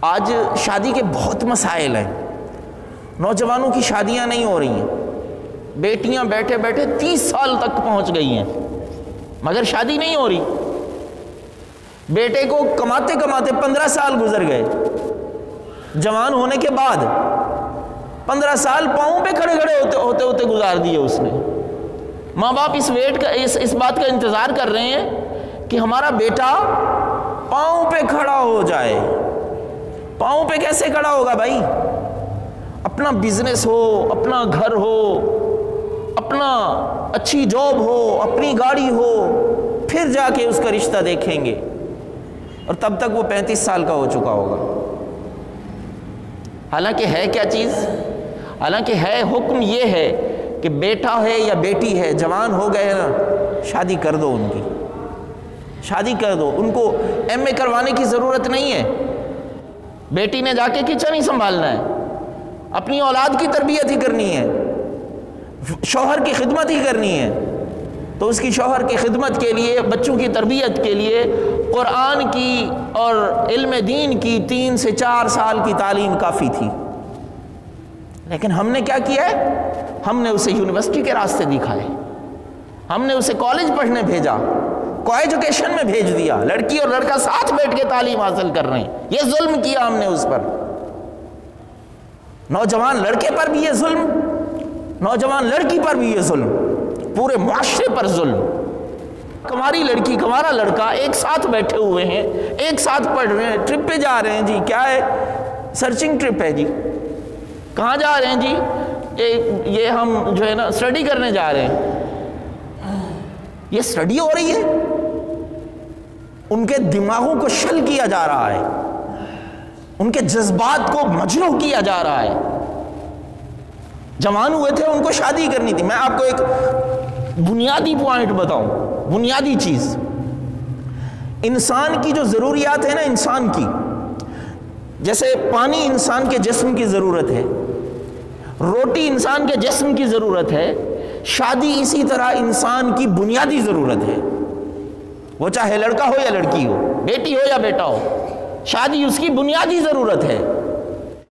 آج شادی کے بہت مسائل ہیں، نوجوانوں کی شادیاں نہیں ہو رہی ہیں، بیٹیاں بیٹھے بیٹھے 30 سال تک پہنچ گئی ہیں مگر شادی نہیں ہو رہی، بیٹے کو کماتے کماتے 15 سال گزر گئے، جوان ہونے کے بعد 15 سال پاؤں پہ کھڑے کھڑے ہوتے ہوتے گزار دیے اس نے۔ ماں باپ اس بات کا انتظار کر رہے ہیں کہ ہمارا بیٹا پاؤں پہ کھڑا ہو جائے۔ پاؤں پہ کیسے کھڑا ہوگا بھائی؟ اپنا بزنس ہو، اپنا گھر ہو، اپنا اچھی جاب ہو، اپنی گاڑی ہو، پھر جا کے اس کا رشتہ دیکھیں گے، اور تب تک وہ 35 سال کا ہو چکا ہوگا۔ حالانکہ ہے کیا چیز؟ حالانکہ ہے حکم یہ ہے کہ بیٹا ہے یا بیٹی ہے، جوان ہو گئے نا، شادی کر دو، ان کی شادی کر دو، ان کو ایم اے کروانے کی ضرورت نہیں ہے۔ بیٹی نے جا کے کچن ہی سنبھالنا ہے، اپنی اولاد کی تربیت ہی کرنی ہے، شوہر کی خدمت ہی کرنی ہے، تو اس کی شوہر کی خدمت کے لیے، بچوں کی تربیت کے لیے قرآن کی اور علم دین کی 3 سے 4 سال کی تعلیم کافی تھی۔ لیکن ہم نے کیا کیا ہے؟ ہم نے اسے یونیورسٹی کے راستے دکھائے، ہم نے اسے کالج پڑھنے بھیجا، کو ایجوکیشن میں بھیج دیا، لڑکی اور لڑکا ساتھ بیٹھ کے تعلیم حاصل کر رہے ہیں، یہ ظلم کیا ہم نے اس پر۔ نوجوان لڑکے پر بھی یہ ظلم، نوجوان لڑکی پر بھی یہ ظلم، پورے معاشرے پر ظلم۔ ہماری لڑکی ہمارا لڑکا ایک ساتھ بیٹھے ہوئے ہیں، ایک ساتھ پڑھ رہے ہیں، ٹرپ پہ جا رہے ہیں جی، کیا ہے؟ سرچنگ ٹرپ ہے جی۔ کہاں جا رہے ہیں جی؟ یہ ہم جو ہے نا اسٹڈی کرنے جا رہے ہیں۔ یہ اسٹڈی ہو رہی ہے، ان کے دماغوں کو شل کیا جا رہا ہے، ان کے جذبات کو مجروح کیا جا رہا ہے۔ جوان ہوئے تھے، ان کو شادی کرنی تھی۔ میں آپ کو ایک بنیادی پوائنٹ بتاؤں، بنیادی چیز، انسان کی جو ضروریات ہے نا، انسان کی، جیسے پانی انسان کے جسم کی ضرورت ہے، روٹی انسان کے جسم کی ضرورت ہے، شادی اسی طرح انسان کی بنیادی ضرورت ہے، وہ چاہے لڑکا ہو یا لڑکی ہو، بیٹی ہو یا بیٹا ہو، شادی اس کی بنیادی ضرورت ہے۔